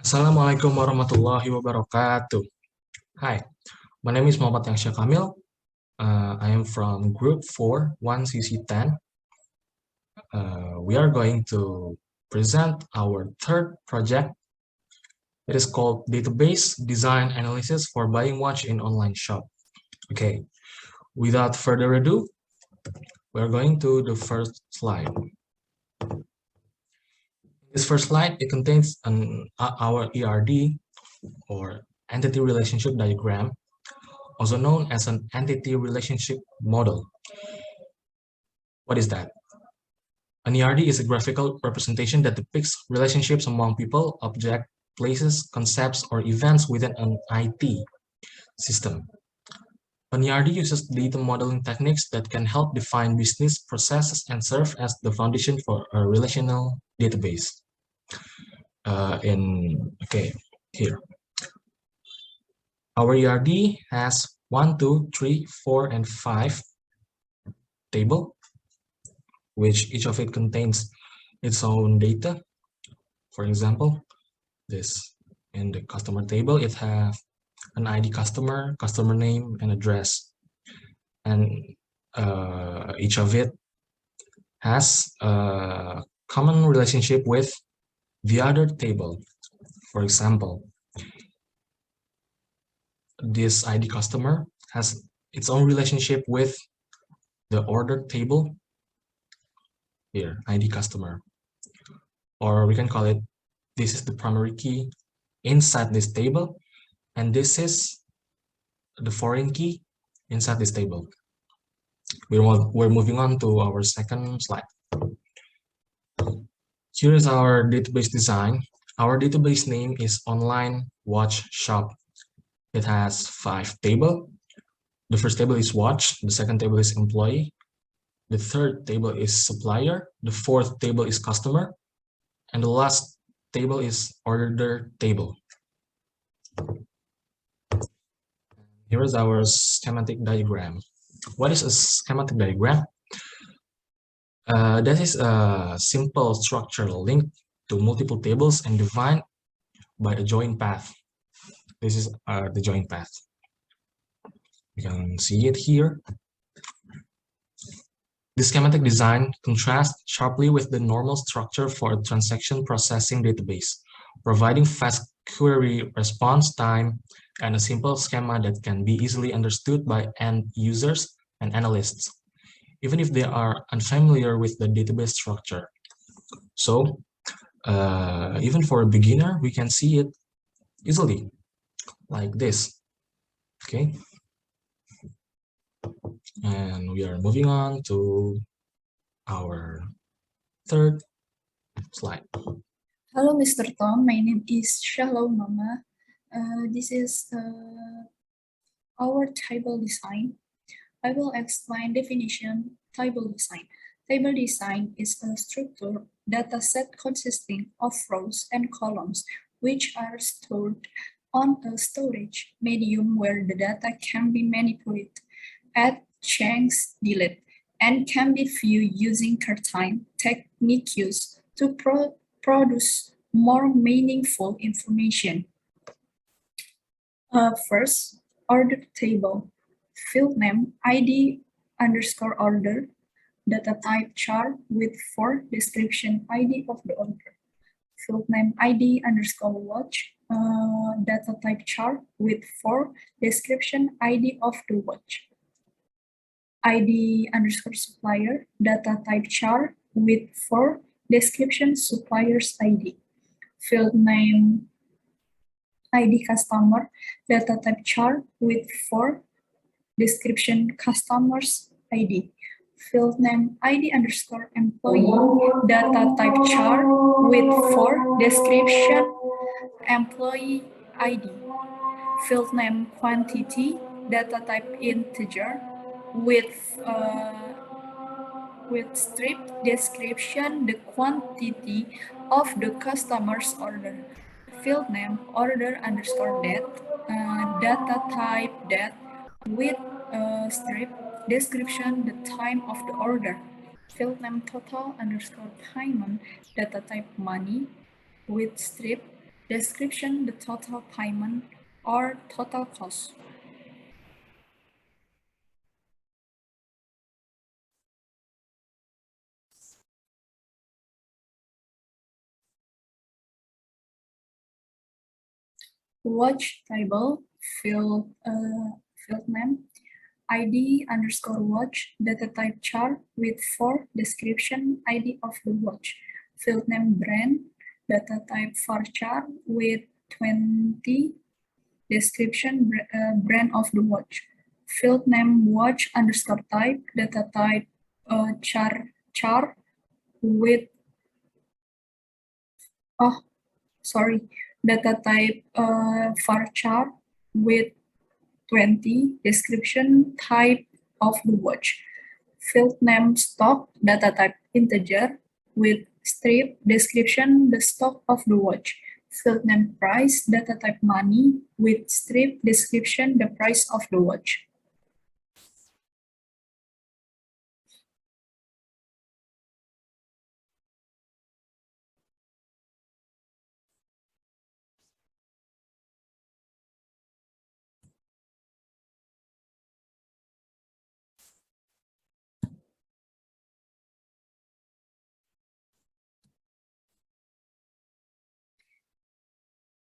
Assalamualaikum warahmatullahi wabarakatuh. Hi, my name is Muhammad Yangsha Kamil. I am from Group 4, 1CC10. We are going to present our third project. It is called Database Design Analysis for Buying Watch in Online Shop. Okay, without further ado, we're going to the first slide. This first slide, it contains our ERD, or Entity Relationship Diagram, also known as an Entity Relationship Model. What is that? An ERD is a graphical representation that depicts relationships among people, objects, places, concepts, or events within an IT system. An ERD uses data modeling techniques that can help define business processes and serve as the foundation for a relational database. Here. Our ERD has 1, 2, 3, 4, and 5 table, which each of it contains its own data. For example, this in the customer table, it has an ID customer, customer name, and address. And each of it has a common relationship with the other table. For example, this ID customer has its own relationship with the order table here, ID customer. Or we can call it, this is the primary key inside this table, and this is the foreign key inside this table. We're moving on to our second slide. Here is our database design. Our database name is Online Watch Shop. It has 5 tables. The first table is watch, the second table is employee, the third table is supplier, the fourth table is customer, and the last table is order table. Here is our schematic diagram. What is a schematic diagram? That is a simple structure linked to multiple tables and defined by a join path. This is the join path. You can see it here. The schematic design contrasts sharply with the normal structure for a transaction processing database, providing fast query response time and a simple schema that can be easily understood by end users and analysts, even if they are unfamiliar with the database structure. So, even for a beginner, we can see it easily, like this. Okay. And we are moving on to our third slide. Hello, Mr. Tom. My name is Shalom Mama. This is our table design. I will explain definition table design. Table design is a structured data set consisting of rows and columns, which are stored on a storage medium where the data can be manipulated, add, change, delete, and can be viewed using certain techniques to produce more meaningful information. First, order table. Field name ID underscore order, data type char with 4 description ID of the order. Field name ID underscore watch, data type char with 4 description ID of the watch. ID underscore supplier, data type char with 4 description supplier's ID. Field name ID customer, data type char with 4 description customer's ID. Field name ID underscore employee, data type char with 4 description employee ID. Field name quantity, data type integer with strip description the quantity of the customer's order. Field name order underscore date, data type date with strip description the time of the order. Field name total underscore payment, data type money with strip Description, the total payment or total cost. Watch table, field name, ID underscore watch, data type chart with 4 description, ID of the watch, field name brand, data type varchar with 20 description, brand of the watch, field name watch underscore type, data type char with, oh, sorry, data type varchar with 20 description type of the watch, field name stock, data type integer with strip description the stock of the watch, field name price, data type money with strip description the price of the watch.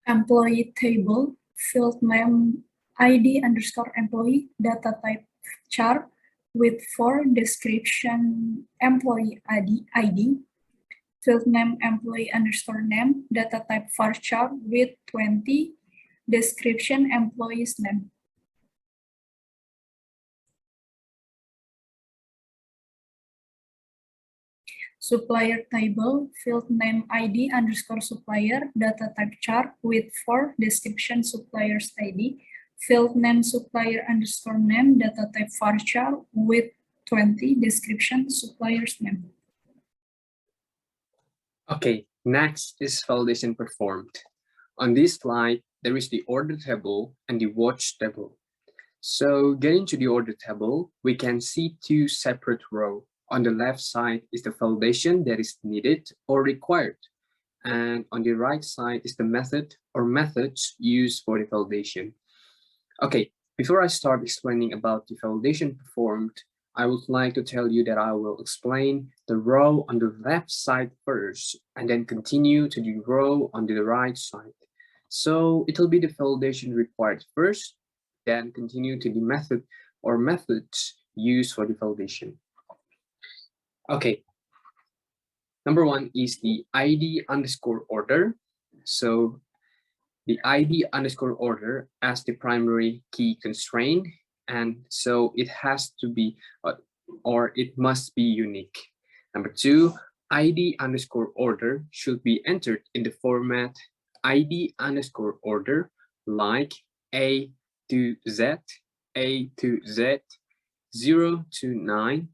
Employee table, field name ID underscore employee, data type char with 4 description employee ID, field name employee underscore name, data type varchar with 20 description employee's name. Supplier table, field name ID underscore supplier, data type chart with 4 description supplier's ID, field name supplier underscore name, data type varchar with 20 description supplier's name. Okay, next is validation performed. On this slide, there is the order table and the watch table. So getting to the order table, we can see 2 separate rows. On the left side is the validation that is needed or required. And on the right side is the method or methods used for the validation. Okay, before I start explaining about the validation performed, I would like to tell you that I will explain the row on the left side first, and then continue to the row on the right side. So it will be the validation required first, then continue to the method or methods used for the validation. Okay, number 1 is the ID underscore order. So the ID underscore order as the primary key constraint, and so it has to be or it must be unique. Number 2, ID underscore order should be entered in the format ID underscore order like A to Z, A to Z, 0 to 9,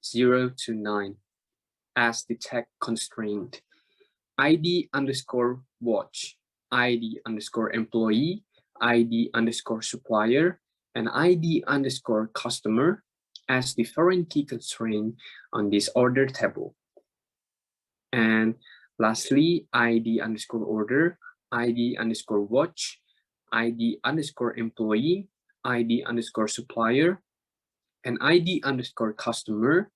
0 to 9 as the tag constraint. ID underscore watch, ID underscore employee, ID underscore supplier, and ID underscore customer as the foreign key constraint on this order table. And lastly, ID underscore order, ID underscore watch, ID underscore employee, ID underscore supplier, and ID underscore customer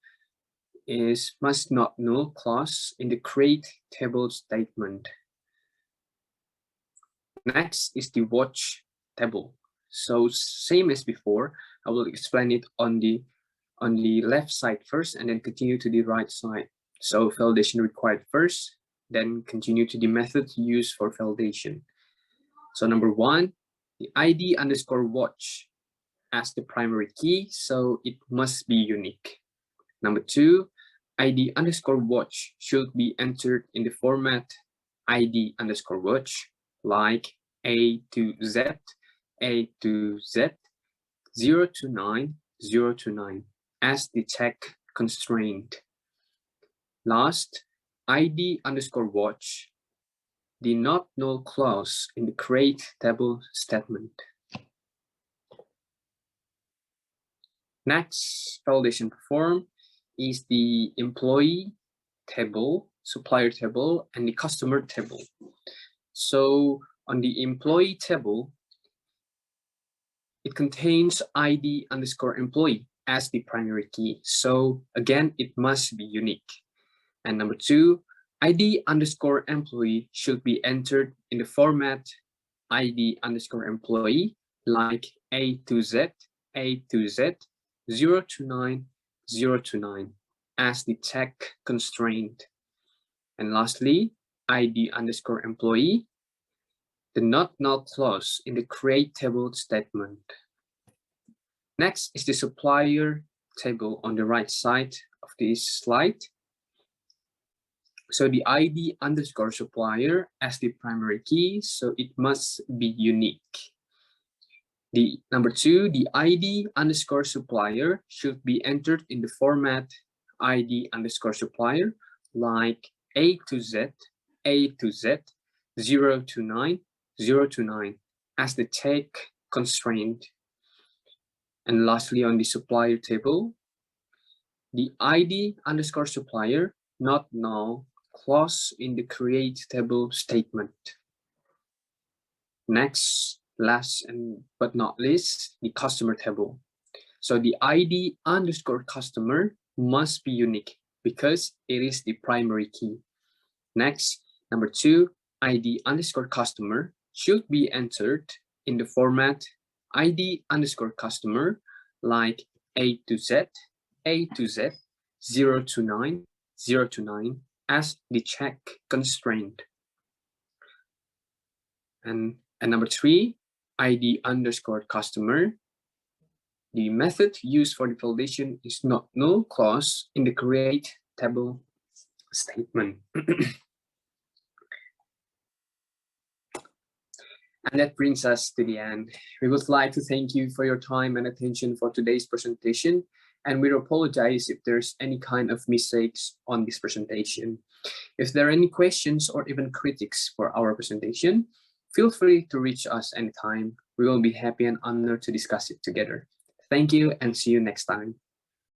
is must not null clause in the create table statement. Next is the watch table. So same as before, I will explain it on the left side first and then continue to the right side. So validation required first, then continue to the method used for validation. So number 1, the ID underscore watch as the primary key, so it must be unique. Number 2, ID underscore watch should be entered in the format ID underscore watch like A to Z, A to Z, 0 to 9, 0 to 9 as the tag constraint. Last, ID underscore watch, the not null clause in the create table statement. Next validation performed is the employee table, supplier table, and the customer table. So on the employee table, it contains ID underscore employee as the primary key. So again, it must be unique. And number two, ID underscore employee should be entered in the format ID underscore employee, like A to Z, 0 to 9, 0 to 9 as the tag constraint. And lastly, ID underscore employee, the not null clause in the create table statement. Next is the supplier table on the right side of this slide. So the ID underscore supplier as the primary key, so it must be unique. The number two, the ID underscore supplier should be entered in the format ID underscore supplier, like A to Z, 0 to 9, 0 to 9 as the tag constraint. And lastly, on the supplier table, the ID underscore supplier not null clause in the create table statement. Next, last but not least, the customer table. So the ID underscore customer must be unique because it is the primary key. Next, number two, ID underscore customer should be entered in the format ID underscore customer, like A to Z, 0 to 9, 0 to 9 as the check constraint. And number three, ID underscore customer. The method used for the validation is not null clause in the create table statement. And that brings us to the end. We would like to thank you for your time and attention for today's presentation. And we apologize if there's any kind of mistakes on this presentation. If there are any questions or even critiques for our presentation, feel free to reach us anytime. We will be happy and honored to discuss it together. Thank you and see you next time.